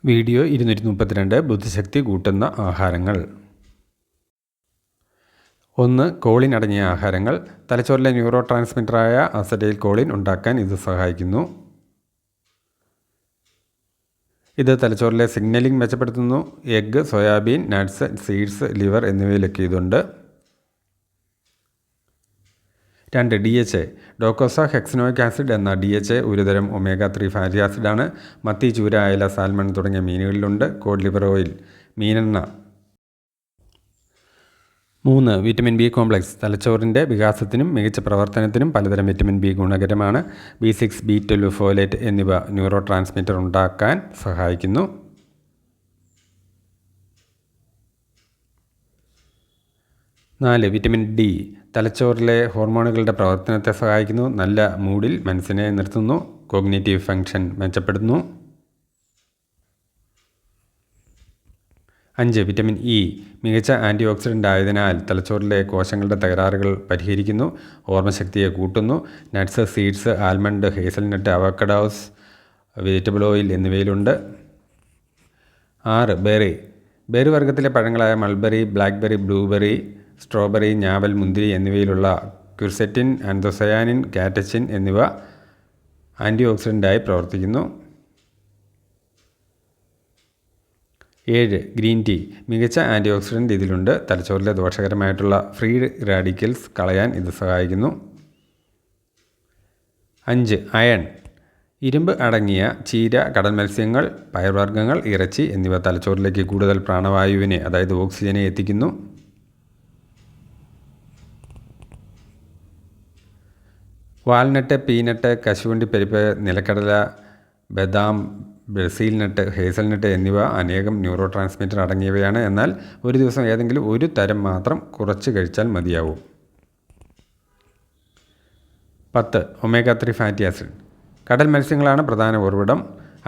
Video 232 ബുദ്ധിശക്തി കൂട്ടുന്ന ആഹാരങ്ങൾ. 1. കോളിൻ അടങ്ങിയ ആഹാരങ്ങൾ. തലച്ചോറിലെ ന്യൂറോ ട്രാൻസ്മിറ്ററായ അസറ്റൈൽ കോളിൻ ഉണ്ടാക്കാൻ ഇത് സഹായിക്കുന്നു. ഇത് തലച്ചോറിലെ സിഗ്നലിംഗ് മെച്ചപ്പെടുത്തുന്നു. Egg, soybean, nuts, seeds, liver എന്നിവയിലൊക്കെ ഇതുണ്ട്. 2. DHA. ഡോക്കോസ ഹെക്സനോയിക് ആസിഡ് എന്ന DHA ഒരുതരം omega-3 ഫാറ്റി ആസിഡാണ്. മത്തി, ചൂര, അയല, സാൽമൺ തുടങ്ങിയ മീനുകളിലുണ്ട്. കോഡ് ലിവർ ഓയിൽ, മീനെണ്ണ. 3. Vitamin B complex. തലച്ചോറിൻ്റെ വികാസത്തിനും മികച്ച പ്രവർത്തനത്തിനും പലതരം വിറ്റമിൻ ബി ഗുണകരമാണ്. B6, B12, ഫോലേറ്റ് എന്നിവ ന്യൂറോ ട്രാൻസ്മിറ്റർ ഉണ്ടാക്കാൻ സഹായിക്കുന്നു. 4. Vitamin D. തലച്ചോറിലെ ഹോർമോണുകളുടെ പ്രവർത്തനത്തെ സഹായിക്കുന്നു. നല്ല മൂഡിൽ മനസ്സിനെ നിർത്തുന്നു. കോഗ്നിറ്റീവ് ഫംഗ്ഷൻ മെച്ചപ്പെടുത്തുന്നു. 5. Vitamin E. മികച്ച ആൻറ്റി ഓക്സിഡൻ്റ് ആയതിനാൽ തലച്ചോറിലെ കോശങ്ങളുടെ തകരാറുകൾ പരിഹരിക്കുന്നു. ഓർമ്മശക്തിയെ കൂട്ടുന്നു. Nuts, seeds, almond, hazelnut, avocados, vegetable oil എന്നിവയിലുണ്ട്. 6. ബെറി. ബെറി വർഗ്ഗത്തിലെ പഴങ്ങളായ മൾബറി, ബ്ലാക്ക്ബെറി, ബ്ലൂബെറി, സ്ട്രോബെറി, ഞാവൽ, മുന്തിരി എന്നിവയിലുള്ള ക്യുർസെറ്റിൻ, ആന്തോസയാനിൻ, കാറ്റച്ചിൻ എന്നിവ ആൻറ്റി ഓക്സിഡൻ്റായി പ്രവർത്തിക്കുന്നു. 7. Green tea. മികച്ച ആൻറ്റി ഓക്സിഡൻ്റ് ഇതിലുണ്ട്. തലച്ചോറിലെ ദോഷകരമായിട്ടുള്ള ഫ്രീ റാഡിക്കൽസ് കളയാൻ ഇത് സഹായിക്കുന്നു. 5. അയൺ. ഇരുമ്പ് അടങ്ങിയ ചീര, കടൽ മത്സ്യങ്ങൾ, പയർവർഗ്ഗങ്ങൾ, ഇറച്ചി എന്നിവ തലച്ചോറിലേക്ക് കൂടുതൽ പ്രാണവായുവിനെ, അതായത് ഓക്സിജനെ എത്തിക്കുന്നു. വാൽനട്ട്, പീനട്ട്, കശുവണ്ടിപ്പരിപ്പ്, നിലക്കടല, ബദാം, ബ്രസീൽ നട്ട്, ഹേസൽനട്ട് എന്നിവ അനേകം ന്യൂറോ ട്രാൻസ്മിറ്റർ അടങ്ങിയവയാണ്. എന്നാൽ ഒരു ദിവസം ഏതെങ്കിലും ഒരു തരം മാത്രം കുറച്ച് കഴിച്ചാൽ മതിയാവും. 10. omega-3 fatty acid. കടൽ മത്സ്യങ്ങളാണ് പ്രധാന ഉറവിടം.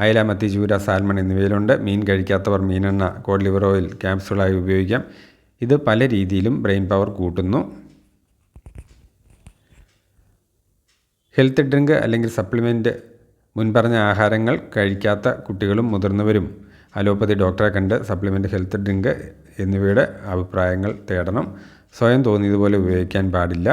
അയല, മത്തി, ചൂര, സാൽമൺ എന്നിവയിലുണ്ട്. മീൻ കഴിക്കാത്തവർ മീനെണ്ണ, കോഡ് ലിവർ ഓയിൽ ക്യാപ്സ്യൂളായി ഉപയോഗിക്കാം. ഇത് പല രീതിയിലും ബ്രെയിൻ പവർ കൂട്ടുന്നു. ഹെൽത്ത് ഡ്രിങ്ക് അല്ലെങ്കിൽ സപ്ലിമെൻറ്റ്. മുൻപറഞ്ഞ ആഹാരങ്ങൾ കഴിക്കാത്ത കുട്ടികളും മുതിർന്നവരും അലോപ്പതി ഡോക്ടറെ കണ്ട് സപ്ലിമെൻറ്റ്, ഹെൽത്ത് ഡ്രിങ്ക് എന്നിവയുടെ അഭിപ്രായങ്ങൾ തേടണം. സ്വയം തോന്നിയതുപോലെ ഉപയോഗിക്കാൻ പാടില്ല.